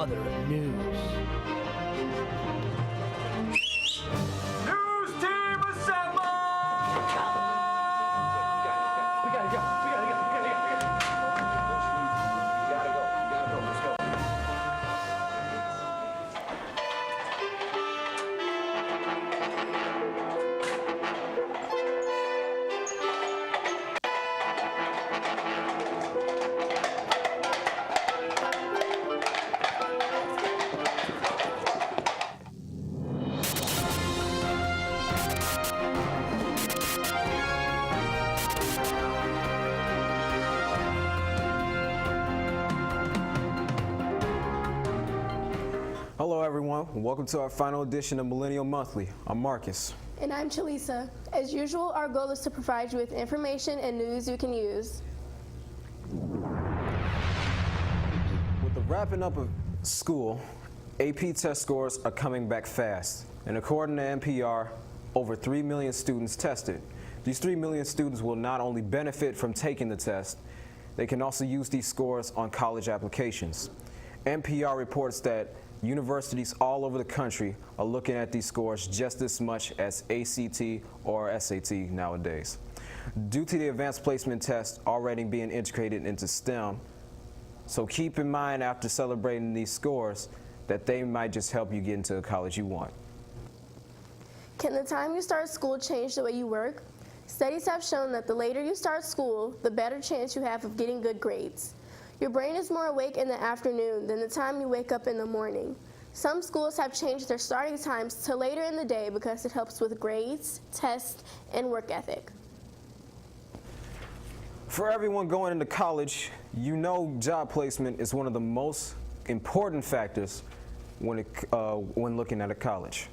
Mother of News. News team assemble! We gotta go. Let's go. Hello everyone, and welcome to our final edition of Millennial Monthly. I'm Marcus. And I'm Chalisa. As usual, our goal is to provide you with information and news you can use. With the wrapping up of school, AP test scores are coming back fast. And according to NPR, over 3 million students tested. These 3 million students will not only benefit from taking the test, they can also use these scores on college applications. NPR reports that universities all over the country are looking at these scores just as much as ACT or SAT nowadays. Due to the advanced placement test already being integrated into STEM, so keep in mind after celebrating these scores that they might just help you get into the college you want. Can the time you start school change the way you work? Studies have shown that the later you start school, the better chance you have of getting good grades. Your brain is more awake in the afternoon than the time you wake up in the morning. Some schools have changed their starting times to later in the day because it helps with grades, tests, and work ethic. For everyone going into college, you know job placement is one of the most important factors when looking at a college.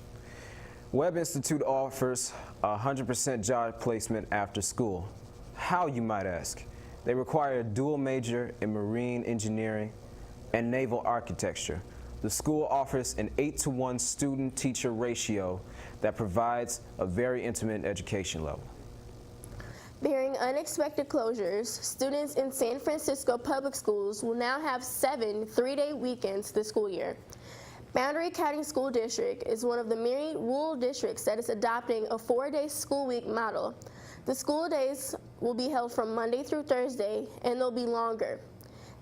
Webb Institute offers 100% job placement after school. How, you might ask? They require a dual major in marine engineering and naval architecture. The school offers an 8-to-1 student-teacher ratio that provides a very intimate education level. Bearing unexpected closures, students in San Francisco public schools will now have 7 3-day weekends this school year. Boundary County School District is one of the many rural districts that is adopting a 4-day school week model. The school days will be held from Monday through Thursday, and they'll be longer.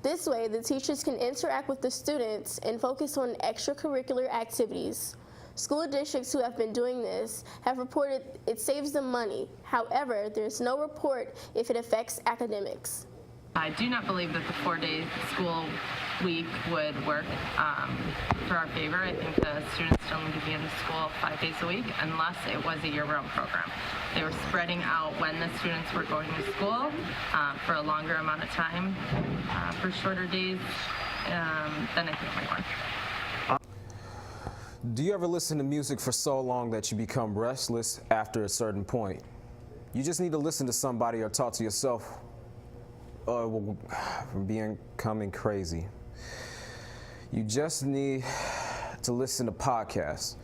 This way, the teachers can interact with the students and focus on extracurricular activities. School districts who have been doing this have reported it saves them money. However, there's no report if it affects academics. I do not believe that the 4-day school week would work for our favor. I think the students still need to be in school 5 days a week unless it was a year-round program. They were spreading out when the students were going to school for a longer amount of time for shorter days, then I think it might work. Do you ever listen to music for so long that you become restless after a certain point? You just need to listen to somebody or talk to yourself from becoming crazy. You just need to listen to podcasts.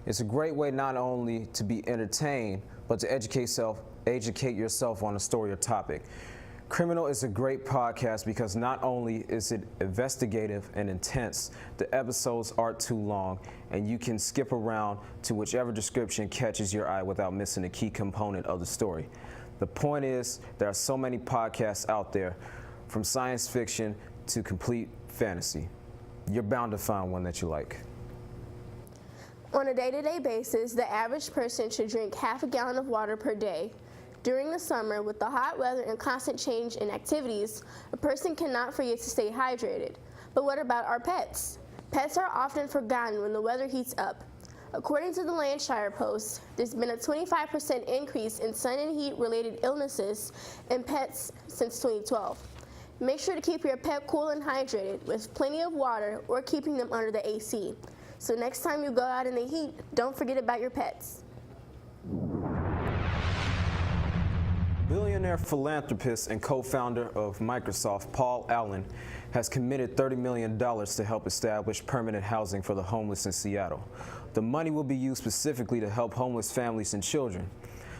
It's a great way not only to be entertained, but to educate yourself on a story or topic. Criminal is a great podcast because not only is it investigative and intense, the episodes aren't too long, and you can skip around to whichever description catches your eye without missing a key component of the story. The point is, there are so many podcasts out there, from science fiction to complete fantasy. You're bound to find one that you like. On a day-to-day basis, the average person should drink half a gallon of water per day. During the summer, with the hot weather and constant change in activities, a person cannot forget to stay hydrated. But what about our pets? Pets are often forgotten when the weather heats up. According to the Lancashire Post, there's been a 25% increase in sun and heat-related illnesses in pets since 2012. Make sure to keep your pet cool and hydrated with plenty of water or keeping them under the AC. So next time you go out in the heat, don't forget about your pets. Billionaire philanthropist and co-founder of Microsoft, Paul Allen, has committed $30 million to help establish permanent housing for the homeless in Seattle. The money will be used specifically to help homeless families and children.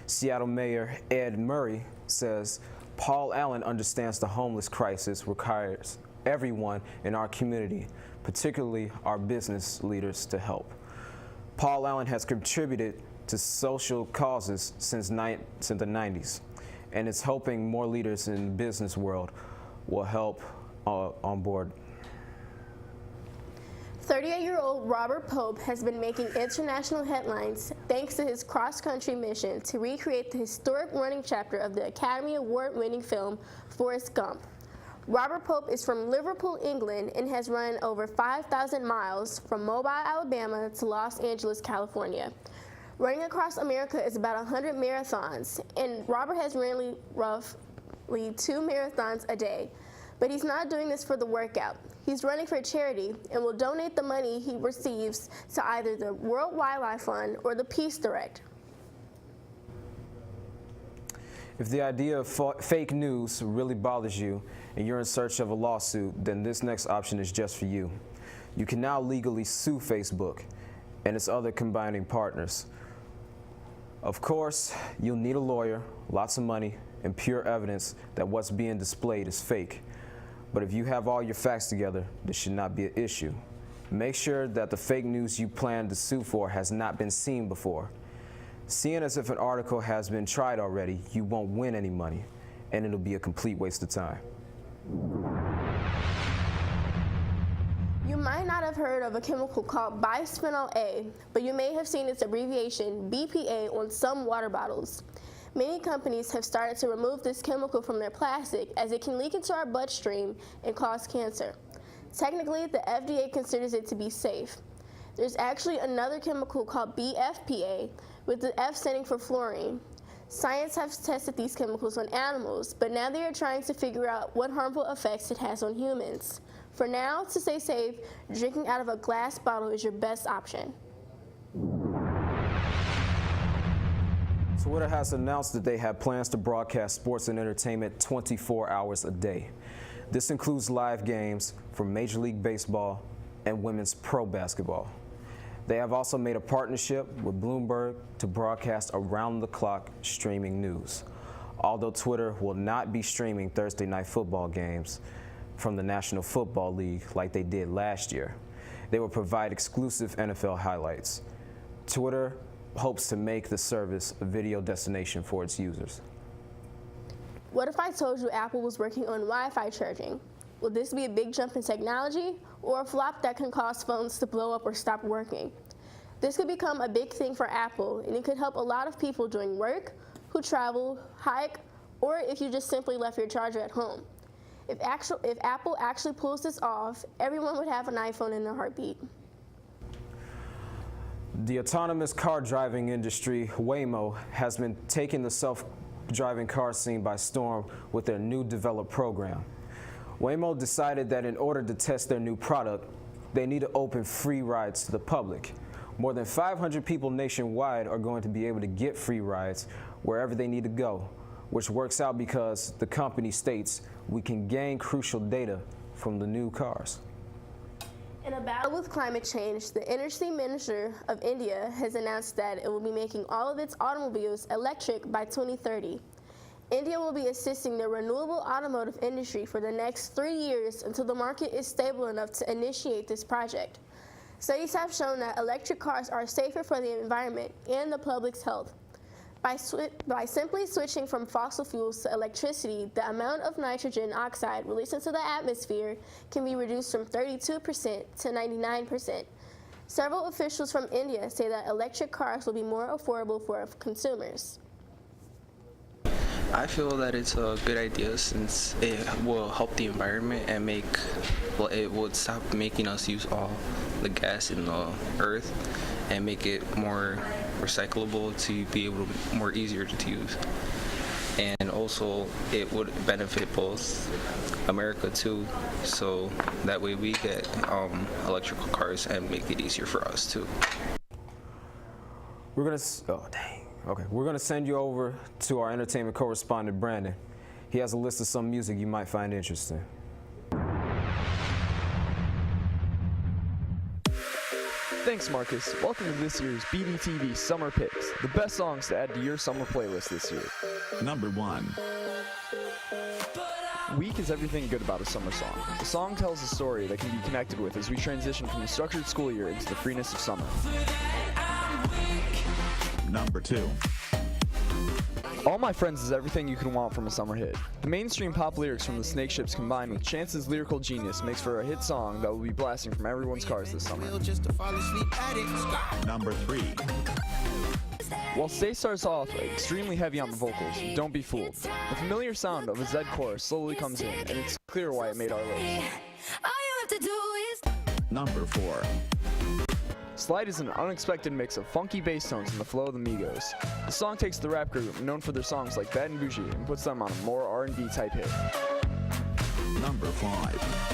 Seattle Mayor Ed Murray says Paul Allen understands the homeless crisis requires everyone in our community, particularly our business leaders, to help. Paul Allen has contributed to social causes since the 90s, and it's hoping more leaders in the business world will help on board. 38-year-old Robert Pope has been making international headlines thanks to his cross-country mission to recreate the historic running chapter of the Academy Award-winning film Forrest Gump. Robert Pope is from Liverpool, England, and has run over 5,000 miles from Mobile, Alabama to Los Angeles, California. Running across America is about 100 marathons, and Robert has ran roughly 2 marathons a day. But he's not doing this for the workout. He's running for charity and will donate the money he receives to either the World Wildlife Fund or the Peace Direct. If the idea of fake news really bothers you and you're in search of a lawsuit, then this next option is just for you. You can now legally sue Facebook and its other combining partners. Of course, you'll need a lawyer, lots of money, and pure evidence that what's being displayed is fake. But if you have all your facts together, this should not be an issue. Make sure that the fake news you plan to sue for has not been seen before. Seeing as if an article has been tried already, you won't win any money, and it'll be a complete waste of time. You might not have heard of a chemical called bisphenol A, but you may have seen its abbreviation BPA on some water bottles. Many companies have started to remove this chemical from their plastic as it can leak into our bloodstream and cause cancer. Technically, the FDA considers it to be safe. There's actually another chemical called BFPA, with the F standing for fluorine. Science has tested these chemicals on animals, but now they are trying to figure out what harmful effects it has on humans. For now, to stay safe, drinking out of a glass bottle is your best option. Twitter has announced that they have plans to broadcast sports and entertainment 24 hours a day. This includes live games from Major League Baseball and women's pro basketball. They have also made a partnership with Bloomberg to broadcast around-the-clock streaming news. Although Twitter will not be streaming Thursday night football games from the National Football League like they did last year, they will provide exclusive NFL highlights. Twitter hopes to make the service a video destination for its users. What if I told you Apple was working on Wi-Fi charging? Will this be a big jump in technology or a flop that can cause phones to blow up or stop working? This could become a big thing for Apple, and it could help a lot of people doing work, who travel, hike, or if you just simply left your charger at home. If Apple actually pulls this off, everyone would have an iPhone in a heartbeat. The autonomous car driving industry, Waymo, has been taking the self-driving car scene by storm with their new developed program. Waymo decided that in order to test their new product, they need to open free rides to the public. More than 500 people nationwide are going to be able to get free rides wherever they need to go, which works out because the company states we can gain crucial data from the new cars. In a battle with climate change, the Energy Minister of India has announced that it will be making all of its automobiles electric by 2030. India will be assisting the renewable automotive industry for the next 3 years until the market is stable enough to initiate this project. Studies have shown that electric cars are safer for the environment and the public's health. By simply switching from fossil fuels to electricity, the amount of nitrogen oxide released into the atmosphere can be reduced from 32% to 99%. Several officials from India say that electric cars will be more affordable for consumers. I feel that it's a good idea since it will help the environment and it would stop making us use all the gas in the earth and make it more recyclable to be able to more easier to use. And also it would benefit both America too, so that way we get electrical cars and make it easier for us too. We're gonna send you over to our entertainment correspondent, Brandon. He has a list of some music you might find interesting. Thanks, Marcus. Welcome to this year's BDTV Summer Picks, the best songs to add to your summer playlist this year. Number 1. Weak is everything good about a summer song. The song tells a story that can be connected with as we transition from the structured school year into the freeness of summer. Number 2. All My Friends is everything you can want from a summer hit. The mainstream pop lyrics from the Snake Ships combined with Chance's lyrical genius makes for a hit song that will be blasting from everyone's cars this summer. Number 3. While Stay starts off extremely heavy on the vocals, don't be fooled. The familiar sound of a Z chorus slowly comes in, and it's clear why it made our list. Number 4. Slide is an unexpected mix of funky bass tones and the flow of the Migos. The song takes the rap group, known for their songs like Bad and Bougie, and puts them on a more R&B type hit. Number 5.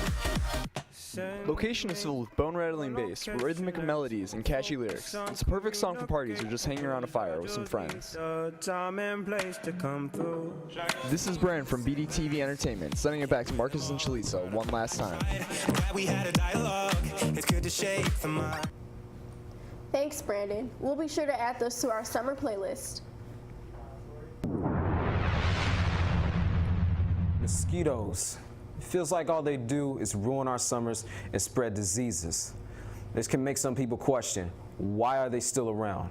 Location is filled with bone-rattling bass, rhythmic melodies, and catchy lyrics. It's a perfect song for parties or just hanging around a fire with some friends. This is Brand from BDTV Entertainment, sending it back to Marcus and Chalisa one last time. Thanks, Brandon. We'll be sure to add those to our summer playlist. Mosquitoes. It feels like all they do is ruin our summers and spread diseases. This can make some people question, why are they still around?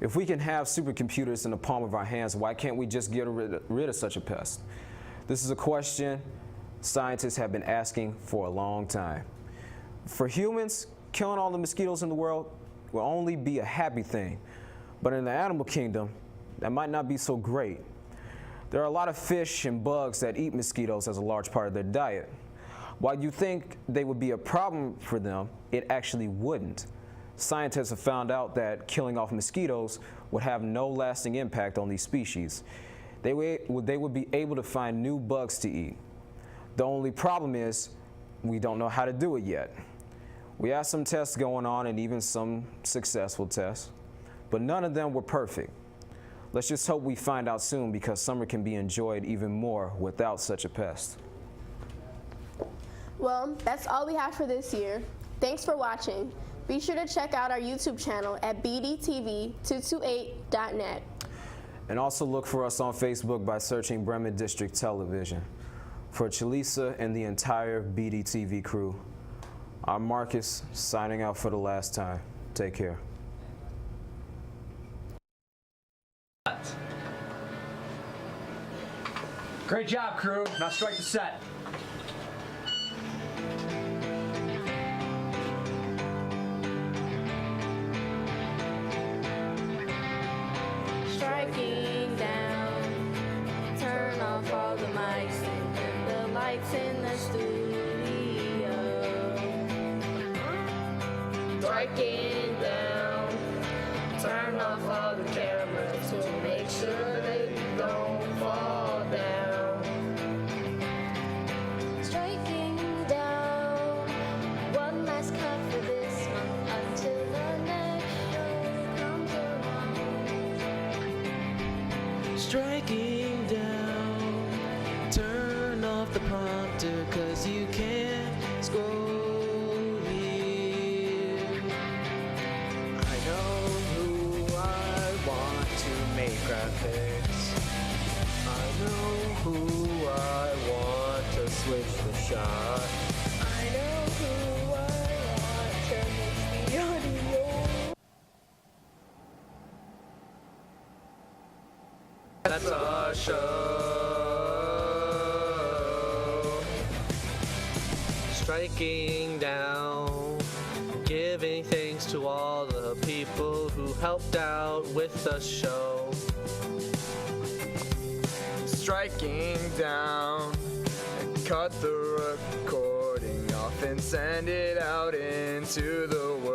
If we can have supercomputers in the palm of our hands, why can't we just get rid of such a pest? This is a question scientists have been asking for a long time. For humans, killing all the mosquitoes in the world will only be a happy thing. But in the animal kingdom, that might not be so great. There are a lot of fish and bugs that eat mosquitoes as a large part of their diet. While you think they would be a problem for them, it actually wouldn't. Scientists have found out that killing off mosquitoes would have no lasting impact on these species. They would be able to find new bugs to eat. The only problem is we don't know how to do it yet. We have some tests going on and even some successful tests, but none of them were perfect. Let's just hope we find out soon, because summer can be enjoyed even more without such a pest. Well, that's all we have for this year. Thanks for watching. Be sure to check out our YouTube channel at bdtv228.net. And also look for us on Facebook by searching Bremen District Television. For Chalisa and the entire BDTV crew, I'm Marcus, signing out for the last time. Take care. Great job, crew. Now strike the set. Striking down, turn off all the mics and the lights in the studio. Striking down, turn off all the cameras to make sure they don't fall down. Striking down, one last cut for this month until the next show comes around. Striking down, turn off the prompter, 'cause you can't scroll here. I know who I want to make graphics. I know who I want to switch the shot. I know who I want to mix the audio. That's our show. Striking down, giving thanks to all the people who helped out with the show. Striking down, cut the recording off and send it out into the world.